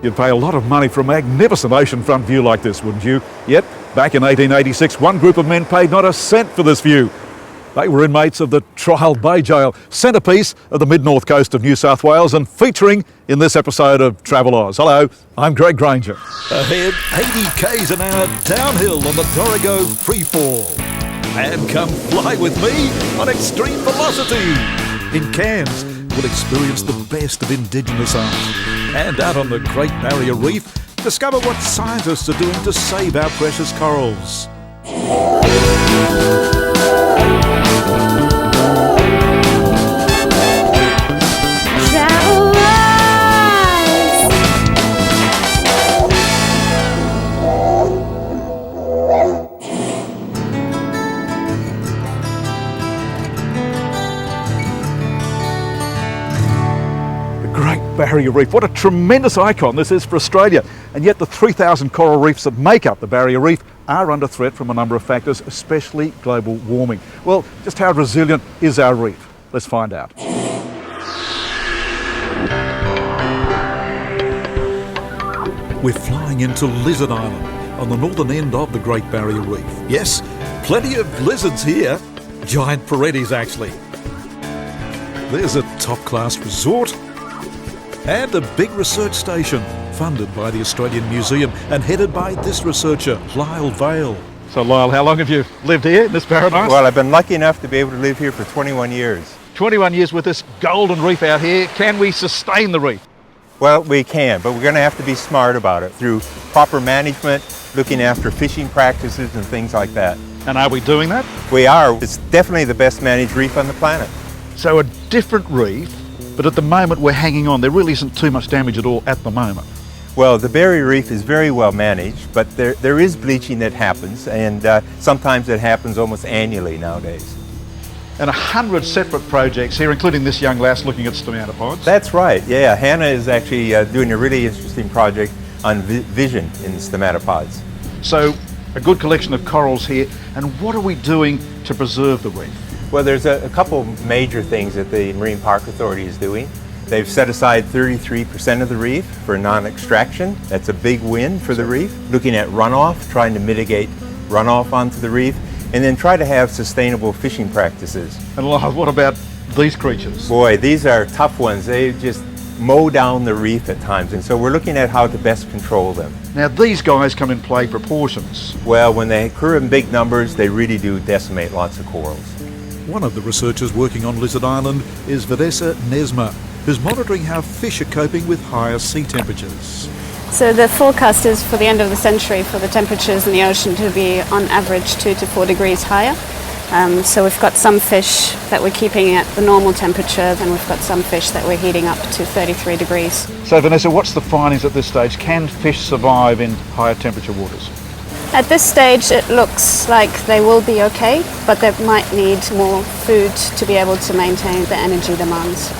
You'd pay a lot of money for a magnificent oceanfront view like this, wouldn't you? Yet, back in 1886, one group of men paid not a cent for this view. They were inmates of the Trial Bay Jail, centrepiece of the mid-north coast of New South Wales and featuring in this episode of Travel Oz. Hello, I'm Grainger. Ahead, 80 k's an hour downhill on the Dorrigo freefall. And come fly with me on extreme velocity. In Cairns, we'll experience the best of Indigenous art. And out on the Great Barrier Reef, discover what scientists are doing to save our precious corals. Barrier Reef. What a tremendous icon this is for Australia. And yet the 3,000 coral reefs that make up the Barrier Reef are under threat from a number of factors, especially global warming. Well, just how resilient is our reef? Let's find out. We're flying into Lizard Island on the northern end of the Great Barrier Reef. Yes, plenty of lizards here. Giant Perettis, actually. There's a top-class resort and a big research station funded by the Australian Museum and headed by this researcher, Lyle Vale. So Lyle, how long have you lived here in this paradise? Well, I've been lucky enough to be able to live here for 21 years. 21 years with this golden reef out here. Can we sustain the reef? Well, we can, but we're going to have to be smart about it through proper management, looking after fishing practices and things like that. And are we doing that? We are. It's definitely the best managed reef on the planet. So a different reef, but at the moment we're hanging on. There really isn't too much damage at all at the moment. Well, the Barrier Reef is very well managed, but there is bleaching that happens, and sometimes it happens almost annually nowadays. And 100 separate projects here, including this young lass looking at stomatopods. That's right, yeah. Hannah is actually doing a really interesting project on vision in stomatopods. So, a good collection of corals here, and what are we doing to preserve the reef? Well, there's a couple major things that the Marine Park Authority is doing. They've set aside 33% of the reef for non-extraction. That's a big win for the reef. Looking at runoff, trying to mitigate runoff onto the reef, and then try to have sustainable fishing practices. And what about these creatures? Boy, these are tough ones. They just mow down the reef at times, and so we're looking at how to best control them. Now, these guys come in play proportions. Well, when they occur in big numbers, they really do decimate lots of corals. One of the researchers working on Lizard Island is Vanessa Nesma, who's monitoring how fish are coping with higher sea temperatures. So the forecast is for the end of the century for the temperatures in the ocean to be on average 2 to 4 degrees higher. So we've got some fish that we're keeping at the normal temperature, then we've got some fish that we're heating up to 33 degrees. So Vanessa, what's the findings at this stage? Can fish survive in higher temperature waters? At this stage it looks like they will be okay, but they might need more food to be able to maintain the energy demands.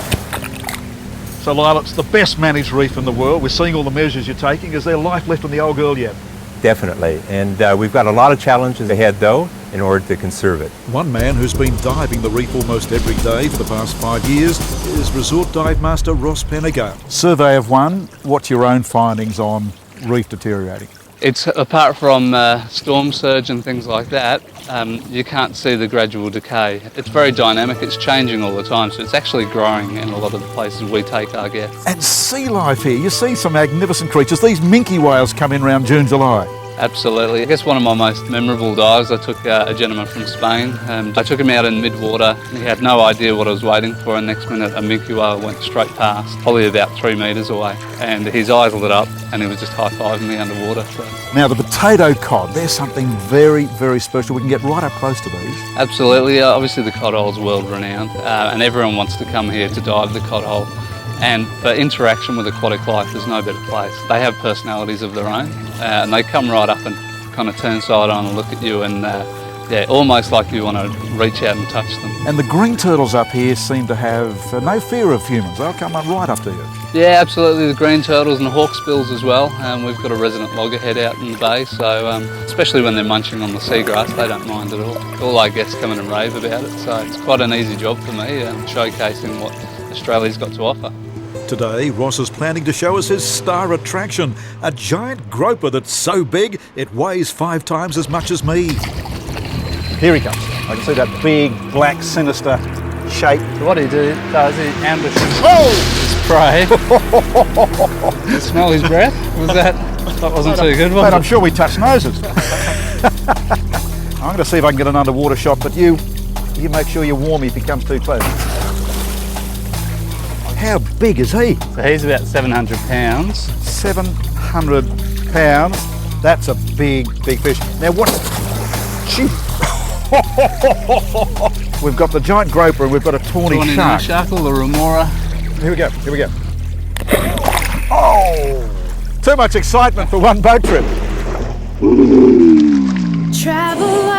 So Lyle, it's the best managed reef in the world. We're seeing all the measures you're taking. Is there life left on the old girl yet? Definitely, and we've got a lot of challenges ahead though in order to conserve it. One man who's been diving the reef almost every day for the past 5 years is resort dive master Ross Penniger. Survey of one, what's your own findings on reef deteriorating? It's apart from storm surge and things like that, you can't see the gradual decay. It's very dynamic, it's changing all the time, so it's actually growing in a lot of the places we take our guests. And sea life here, you see some magnificent creatures. These minke whales come in around June, July. Absolutely. I guess one of my most memorable dives, I took a gentleman from Spain. I took him out in mid-water. He had no idea what I was waiting for, and next minute a minke whale went straight past, probably about 3 metres away. And his eyes lit up and he was just high-fiving me underwater. So. Now the potato cod, they're something very, very special. We can get right up close to these. Absolutely. Obviously the cod hole is world-renowned and everyone wants to come here to dive the cod hole. And for interaction with aquatic life, there's no better place. They have personalities of their own, and they come right up and kind of turn side on and look at you, and yeah, almost like you want to reach out and touch them. And the green turtles up here seem to have no fear of humans. They'll come up right up to you. Yeah, absolutely. The green turtles and the hawksbills as well. We've got a resident loggerhead out in the bay, so especially when they're munching on the seagrass, they don't mind at all. All our guests come in and rave about it, so it's quite an easy job for me, showcasing what Australia's got to offer. Today, Ross is planning to show us his star attraction, a giant groper that's so big it weighs 5 times as much as me. Here he comes. I can see that big, black, sinister shape. So what he does, he ambushes his prey. You smell his breath? That wasn't too good, was Mate, it? I'm sure we touched noses. I'm going to see if I can get an underwater shot, but you make sure you're warm if he comes too close. How big is he? So he's about 700 pounds. 700 pounds. That's a big, big fish. Now what? Gee. We've got the giant groper and we've got a tawny shark. Shackle, the remora. Here we go, here we go. Oh! Too much excitement for one boat trip. Travelers.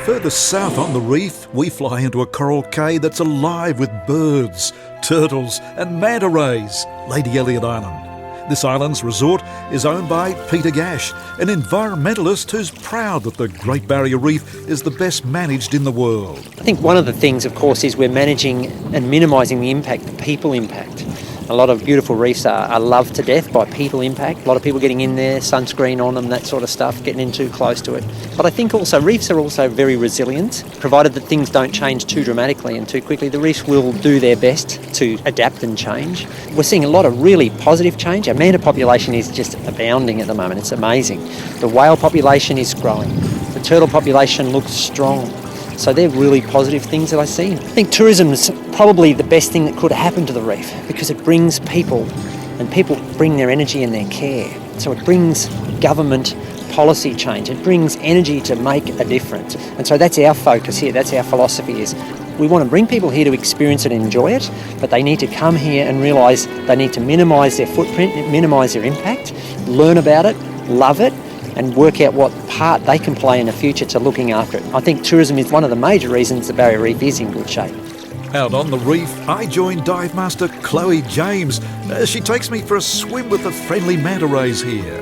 Further south on the reef, we fly into a coral cay that's alive with birds, turtles and manta rays, Lady Elliot Island. This island's resort is owned by Peter Gash, an environmentalist who's proud that the Great Barrier Reef is the best managed in the world. I think one of the things, of course, is we're managing and minimising the impact, the people impact. A lot of beautiful reefs are loved to death by people impact. A lot of people getting in there, sunscreen on them, that sort of stuff, getting in too close to it. But I think also reefs are also very resilient. Provided that things don't change too dramatically and too quickly, the reefs will do their best to adapt and change. We're seeing a lot of really positive change. Our manta population is just abounding at the moment. It's amazing. The whale population is growing. The turtle population looks strong. So they're really positive things that I see. I think tourism is probably the best thing that could happen to the reef because it brings people, and people bring their energy and their care. So it brings government policy change. It brings energy to make a difference. And so that's our focus here. That's our philosophy is we want to bring people here to experience it and enjoy it, but they need to come here and realise they need to minimise their footprint, minimise their impact, learn about it, love it, and work out what part they can play in the future to looking after it. I think tourism is one of the major reasons the Barrier Reef is in good shape. Out on the reef, I join dive master Chloe James as she takes me for a swim with the friendly manta rays here.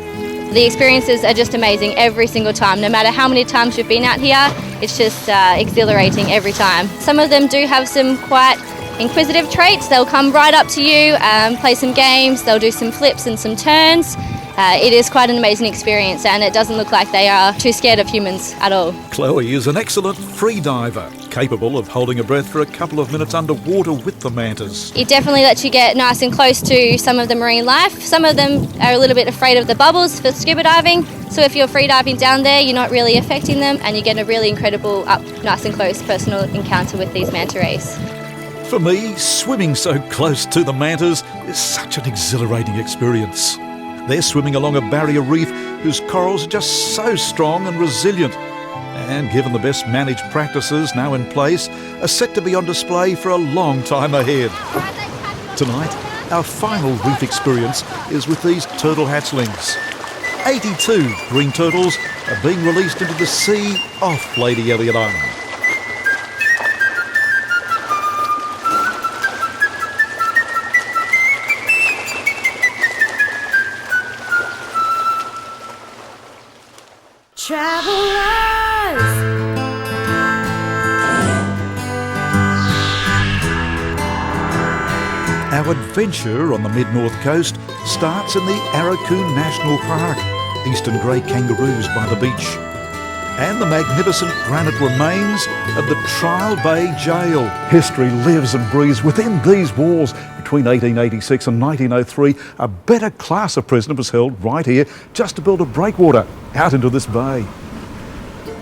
The experiences are just amazing every single time. No matter how many times you've been out here, it's just exhilarating every time. Some of them do have some quite inquisitive traits. They'll come right up to you, play some games, they'll do some flips and some turns. It is quite an amazing experience and it doesn't look like they are too scared of humans at all. Chloe is an excellent free diver, capable of holding a breath for a couple of minutes underwater with the mantas. It definitely lets you get nice and close to some of the marine life. Some of them are a little bit afraid of the bubbles for scuba diving, so if you're free diving down there, you're not really affecting them and you get a really incredible up nice and close personal encounter with these manta rays. For me, swimming so close to the mantas is such an exhilarating experience. They're swimming along a barrier reef whose corals are just so strong and resilient. And given the best managed practices now in place, are set to be on display for a long time ahead. Tonight, our final reef experience is with these turtle hatchlings. 82 green turtles are being released into the sea off Lady Elliot Island. Travelers. Our adventure on the mid-north coast starts in the Aurukun National Park, eastern grey kangaroos by the beach, and the magnificent granite remains of the Trial Bay Jail. History lives and breathes within these walls. Between 1886 and 1903, a better class of prisoner was held right here just to build a breakwater out into this bay.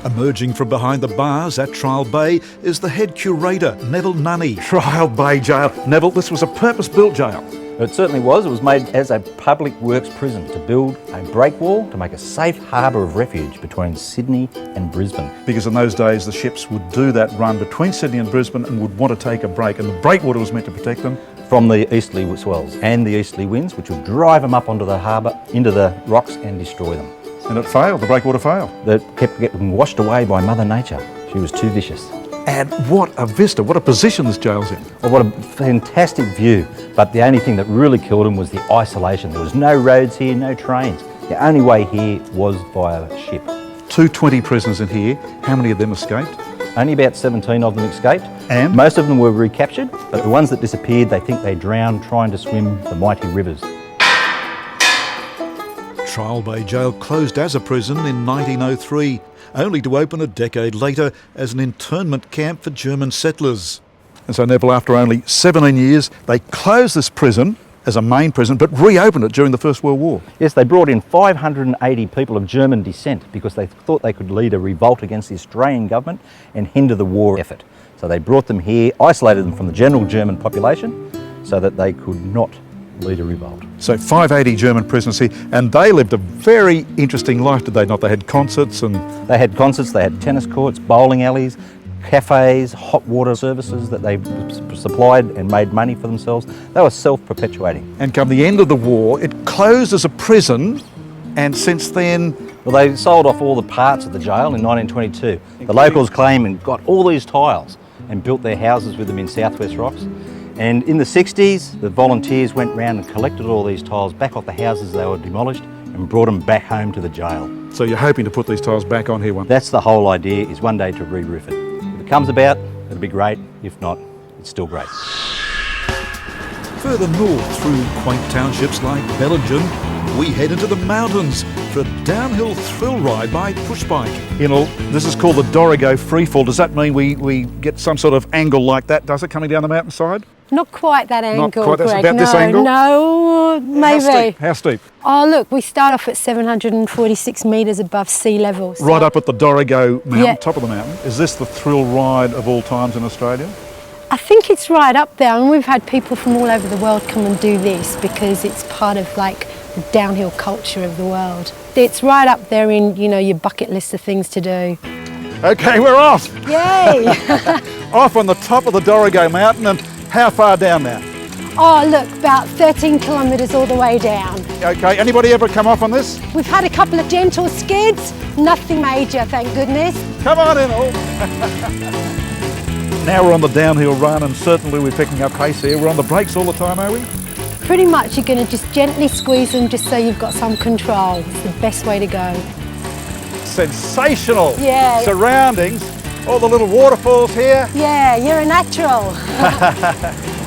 Emerging from behind the bars at Trial Bay is the head curator, Neville Nunney. Trial Bay Jail. Neville, this was a purpose-built jail. It certainly was. It was made as a public works prison to build a breakwall to make a safe harbour of refuge between Sydney and Brisbane. Because in those days the ships would do that run between Sydney and Brisbane and would want to take a break, and the breakwater was meant to protect them from the easterly swells and the easterly winds, which would drive them up onto the harbour, into the rocks and destroy them. And it failed, the breakwater failed. They kept getting washed away by Mother Nature. She was too vicious. And what a vista, what a position this jail's in. Well, what a fantastic view, but the only thing that really killed them was the isolation. There was no roads here, no trains. The only way here was via ship. 220 prisoners in here. How many of them escaped? Only about 17 of them escaped. And? Most of them were recaptured, but the ones that disappeared, they think they drowned trying to swim the mighty rivers. Trial Bay Jail closed as a prison in 1903, only to open a decade later as an internment camp for German settlers. And so, Neville, after only 17 years, they closed this prison as a main prison, but reopened it during the First World War. Yes, they brought in 580 people of German descent because they thought they could lead a revolt against the Australian government and hinder the war effort. So they brought them here, isolated them from the general German population so that they could not lead a revolt. So 580 German prisoners here, and they lived a very interesting life, did they not? They had concerts and... They had concerts, they had tennis courts, bowling alleys, cafes, hot water services that they supplied and made money for themselves. They were self-perpetuating. And come the end of the war, it closed as a prison, and since then... Well, they sold off all the parts of the jail in 1922. The locals came and got all these tiles and built their houses with them in Southwest Rocks. And in the 60s, the volunteers went round and collected all these tiles back off the houses they were demolished and brought them back home to the jail. So you're hoping to put these tiles back on here one day? That's the whole idea, is one day to re-roof it. If it comes about, it'll be great. If not, it's still great. Further north through quaint townships like Bellingen, we head into the mountains for a downhill thrill ride by push bike. This is called the Dorrigo Freefall. Does that mean we get some sort of angle like that, does it, coming down the mountainside? Not quite that angle, Not quite, that's Greg. about this angle? No, maybe. How steep? Oh, look, we start off at 746 metres above sea level. So Right up at the Dorrigo mountain, Yeah. top of the mountain. Is this the thrill ride of all times in Australia? I think it's right up there, and we've had people from all over the world come and do this because it's part of like the downhill culture of the world. It's right up there in, your bucket list of things to do. Okay, we're off! Yay! Off on the top of the Dorrigo mountain, and how far down now? Oh, look, about 13 kilometres all the way down. Okay, anybody ever come off on this? We've had a couple of gentle skids, nothing major, thank goodness. Come on in, all. Now we're on the downhill run, and certainly we're picking up pace here. We're on the brakes all the time, are we? Pretty much you're going to just gently squeeze them just so you've got some control. It's the best way to go. Sensational Yeah. surroundings. All the little waterfalls here. Yeah, you're a natural.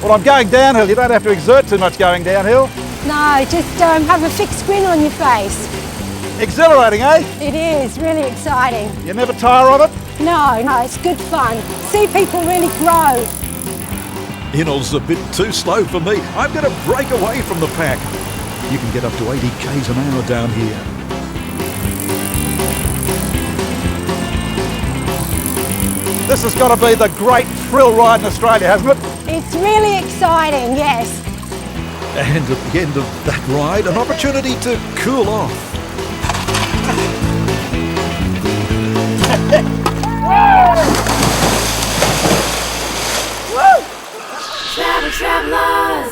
Well, I'm going downhill. You don't have to exert too much going downhill. No, just have a fixed grin on your face. Exhilarating, eh? It is really exciting. You never tire of it? No, it's good fun. See people really grow. Inall's a bit too slow for me. I'm going to break away from the pack. You can get up to 80 k's an hour down here. This has got to be the great thrill ride in Australia, hasn't it? It's really exciting, yes. And at the end of that ride, an opportunity to cool off. Travelers.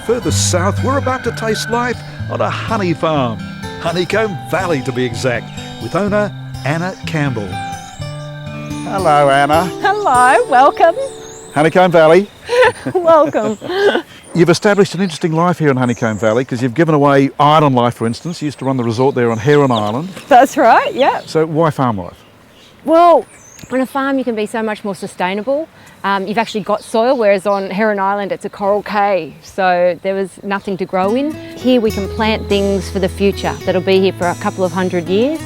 Further south, we're about to taste life on a honey farm. Honeycomb Valley, to be exact, with owner Anna Campbell. Hello, Anna. Hello, welcome. Honeycomb Valley. Welcome. You've established an interesting life here in Honeycomb Valley because you've given away island life, for instance. You used to run the resort there on Heron Island. That's right, yeah. So why farm life? Well, on a farm you can be so much more sustainable. You've actually got soil, whereas on Heron Island it's a coral cave, so there was nothing to grow in. Here we can plant things for the future that'll be here for a couple of 100 years.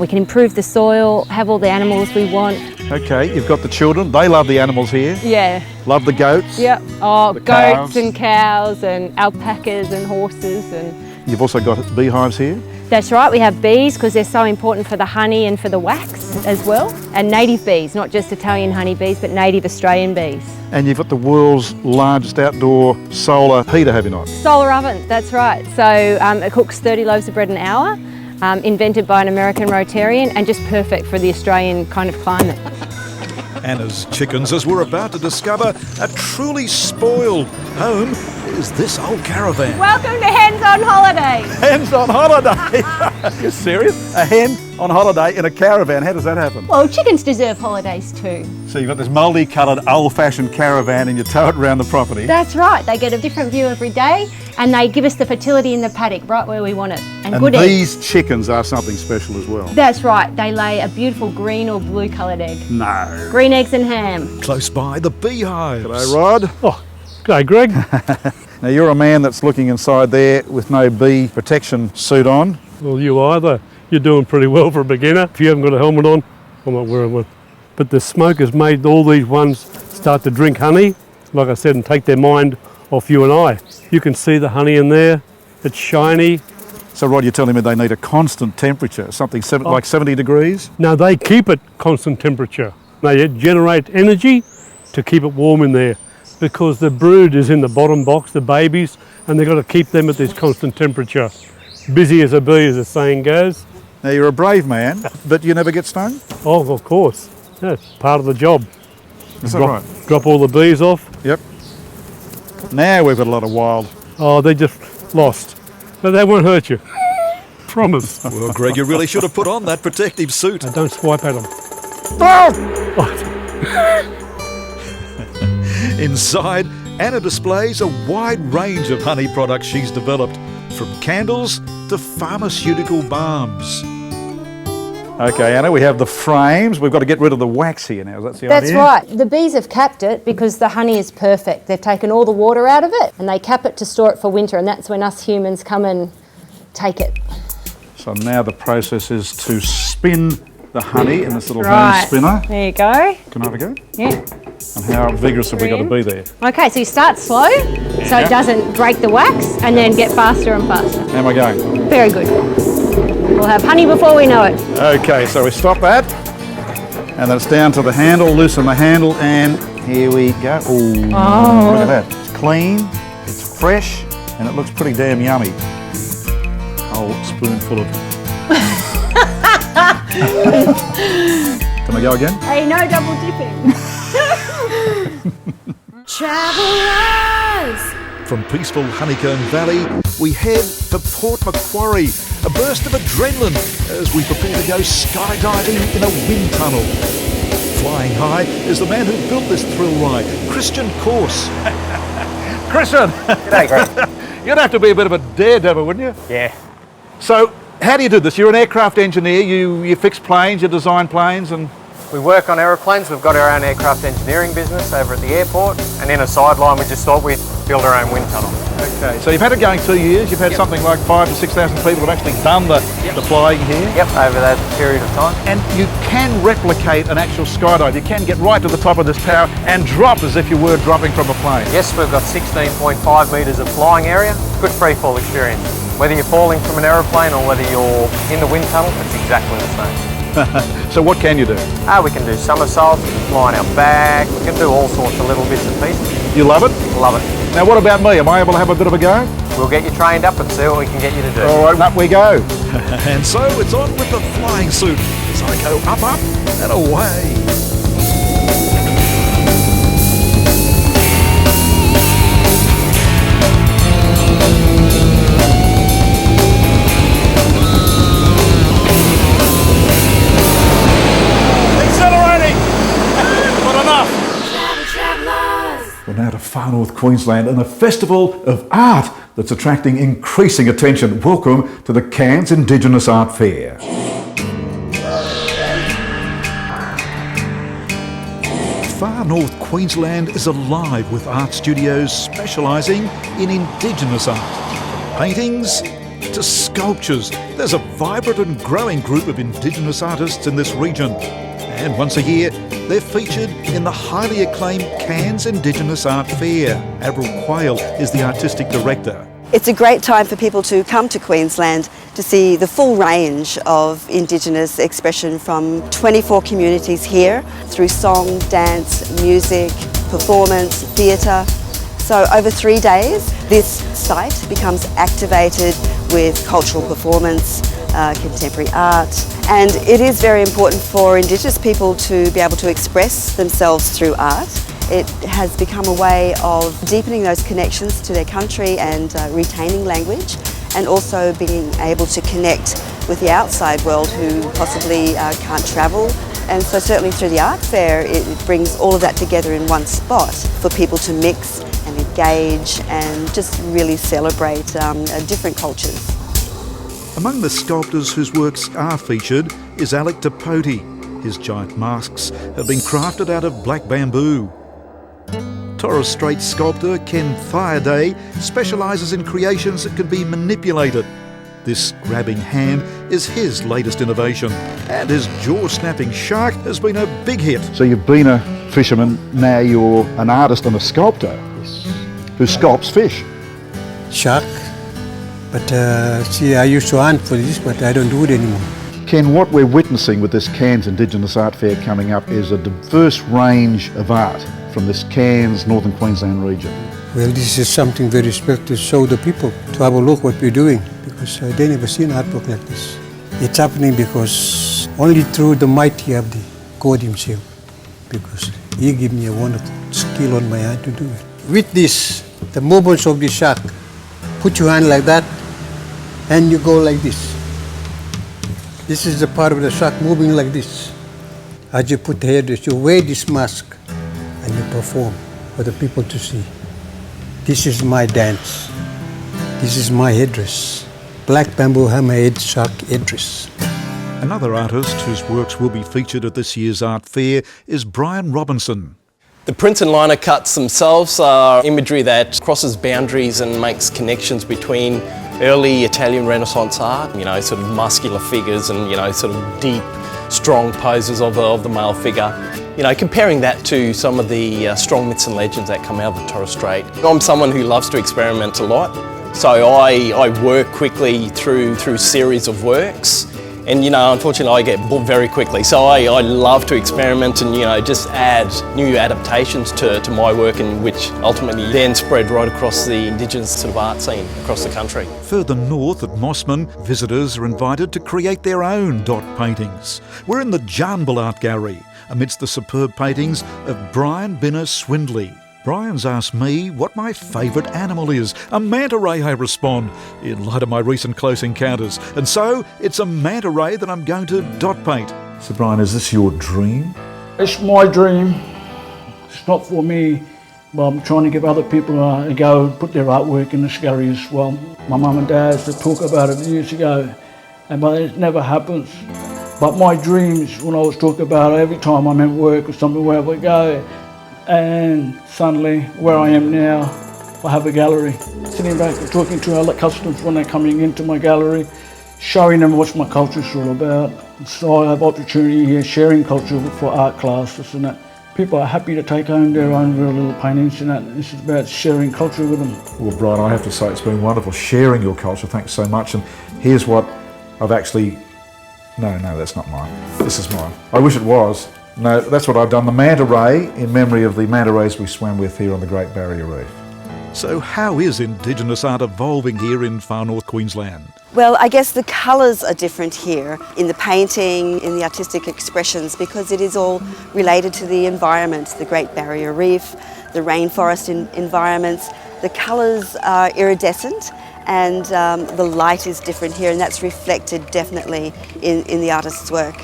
We can improve the soil, have all the animals we want. Okay, you've got the children. They love the animals here. Yeah. Love the goats. Yeah. Oh, The goats calves. and cows and alpacas and horses and... You've also got beehives here. That's right, we have bees because they're so important for the honey and for the wax as well. And native bees, not just Italian honeybees, but native Australian bees. And you've got the world's largest outdoor solar heater, have you not? Solar oven, that's right. So it cooks 30 loaves of bread an hour, invented by an American Rotarian and just perfect for the Australian kind of climate. Anna's chickens, as we're about to discover, a truly spoiled home is this old caravan? Welcome to Hens on Holiday. Hens on holiday! You're serious? A hen on holiday in a caravan, how does that happen? Well, chickens deserve holidays too. So you've got this multi-coloured old-fashioned caravan and you tow it around the property. That's right. They get a different view every day and they give us the fertility in the paddock right where we want it. And good eggs. these chickens are something special as well. That's right. They lay a beautiful green or blue coloured egg. No. Green eggs and ham. Close by the beehives. G'day, Rod. Oh, g'day, Greg. Now you're a man that's looking inside there with no bee protection suit on. Well, you either. You're doing pretty well for a beginner. If you haven't got a helmet on, I'm not wearing one. But the smoke has made all these ones start to drink honey, like I said, and take their mind off you and I. You can see the honey in there. It's shiny. So Rod, you're telling me they need a constant temperature, something like 70 degrees? No, they keep it constant temperature. They generate energy to keep it warm in there because the brood is in the bottom box, the babies, and they've got to keep them at this constant temperature. Busy as a bee, as the saying goes. Now you're a brave man, but you never get stung? Oh, of course. That's part of the job. Is that right? Drop all the bees off. Yep. Now we've got a lot of wild. Oh, they just lost. But they won't hurt you. Promise. Well, Greg, you really should have put on that protective suit. Now don't swipe at them. Inside, Anna displays a wide range of honey products she's developed, from candles to pharmaceutical balms. Okay, Anna, we have the frames. We've got to get rid of the wax here now. That's the idea? That's right. The bees have capped it because the honey is perfect. They've taken all the water out of it and they cap it to store it for winter, and that's when us humans come and take it. So now the process is to spin the honey in this little hand spinner. There you go. Can I have a go? Yeah. And how vigorous have we got to be there? Okay, so you start slow so it doesn't break the wax and then get faster and faster. How am I going? Very good. We'll have honey before we know it. Okay, so we stop that. And then it's down to the handle, loosen the handle, and here we go. Ooh, look at that. It's clean, it's fresh, and it looks pretty damn yummy. Whole spoonful of... Can I go again? Hey, no double dipping. Travelers! From peaceful Honeycomb Valley, we head for Port Macquarie, a burst of adrenaline as we prepare to go skydiving in a wind tunnel. Flying high is the man who built this thrill ride, Christian Course. Christian! G'day, Greg. You'd have to be a bit of a daredevil, wouldn't you? Yeah. So, how do you do this? You're an aircraft engineer, you fix planes, you design planes, and... We work on aeroplanes. We've got our own aircraft engineering business over at the airport, and in a sideline we just thought we'd build our own wind tunnel. Okay, so you've had it going 2 years, you've had something like 5,000 to 6,000 people have actually done the flying here. Yep, over that period of time. And you can replicate an actual skydive. You can get right to the top of this tower and drop as if you were dropping from a plane. Yes, we've got 16.5 metres of flying area. Good free fall experience. Whether you're falling from an aeroplane or whether you're in the wind tunnel, it's exactly the same. So what can you do? We can do somersaults, we can fly on our back, we can do all sorts of little bits and pieces. You love it? Love it. Now what about me? Am I able to have a bit of a go? We'll get you trained up and see what we can get you to do. All right, up we go. And so it's on with the flying suit as I go up, up and away. We're now to far north Queensland and a festival of art that's attracting increasing attention. Welcome to the Cairns Indigenous Art Fair. Far north Queensland is alive with art studios specialising in Indigenous art. From paintings to sculptures, there's a vibrant and growing group of Indigenous artists in this region. And once a year, they're featured in the highly acclaimed Cairns Indigenous Art Fair. Avril Quayle is the artistic director. It's a great time for people to come to Queensland to see the full range of Indigenous expression from 24 communities here through song, dance, music, performance, theatre. So over 3 days, this site becomes activated with cultural performance, contemporary art, and it is very important for Indigenous people to be able to express themselves through art It has become a way of deepening those connections to their country and retaining language, and also being able to connect with the outside world who possibly can't travel. And so certainly through the art fair, it brings all of that together in one spot for people to mix and engage and just really celebrate different cultures. Among the sculptors whose works are featured is Alec Tapote. His giant masks have been crafted out of black bamboo. Torres Strait sculptor Ken Thiaday specialises in creations that can be manipulated. This grabbing hand is his latest innovation, and his jaw-snapping shark has been a big hit. So you've been a fisherman, now you're an artist and a sculptor who sculpts fish. Shark, but see, I used to hunt for this, but I don't do it anymore. Ken, what we're witnessing with this Cairns Indigenous Art Fair coming up is a diverse range of art from this Cairns, Northern Queensland region. Well, this is something very special to show the people, to have a look what we're doing, because they never seen artwork like this. It's happening because only through the mighty of the God himself, because he gave me a wonderful skill on my hand to do it. With this, the movements of the shark, put your hand like that, and you go like this. This is the part of the shark moving like this. As you put the headdress, you wear this mask, and you perform for the people to see. This is my dance. This is my headdress. Black bamboo hammerhead shark headdress. Another artist whose works will be featured at this year's art fair is Brian Robinson. The prints and liner cuts themselves are imagery that crosses boundaries and makes connections between early Italian Renaissance art, you know, sort of muscular figures and, you know, sort of deep, strong poses of the male figure. You know, comparing that to some of the strong myths and legends that come out of the Torres Strait. I'm someone who loves to experiment a lot, so I work quickly through series of works, and you know, unfortunately I get bored very quickly, so I love to experiment and, you know, just add new adaptations to my work, and which ultimately then spread right across the Indigenous sort of art scene across the country. Further north at Mossman, visitors are invited to create their own dot paintings. We're in the Jarnbal Art Gallery, amidst the superb paintings of Brian Binner Swindley. Brian's asked me what my favourite animal is. A manta ray, I respond, in light of my recent close encounters. And so, it's a manta ray that I'm going to dot paint. So Brian, is this your dream? It's my dream. It's not for me, but I'm trying to give other people a go and put their artwork in this gallery as well. My mum and dad used to talk about it years ago, but it never happens. But my dreams, when I was talking about it, every time I'm at work or something, wherever I go, and suddenly, where I am now, I have a gallery. Sitting back and talking to other customers when they're coming into my gallery, showing them what my culture is all about. So I have opportunity here, sharing culture for art classes and that. People are happy to take home their own real little paintings and that. This is about sharing culture with them. Well, Brian, I have to say it's been wonderful sharing your culture. Thanks so much. And here's what I've actually... No, that's not mine. This is mine. I wish it was. No, that's what I've done. The manta ray, in memory of the manta rays we swam with here on the Great Barrier Reef. So how is Indigenous art evolving here in far north Queensland? Well, I guess the colours are different here in the painting, in the artistic expressions, because it is all related to the environment, the Great Barrier Reef, the rainforest environments. The colours are iridescent, and the light is different here, and that's reflected definitely in the artist's work.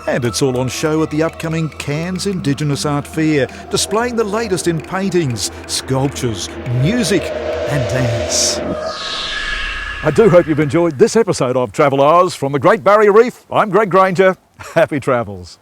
And it's all on show at the upcoming Cairns Indigenous Art Fair, displaying the latest in paintings, sculptures, music and dance. I do hope you've enjoyed this episode of Travel Hours from the Great Barrier Reef. I'm Greg Grainger. Happy travels.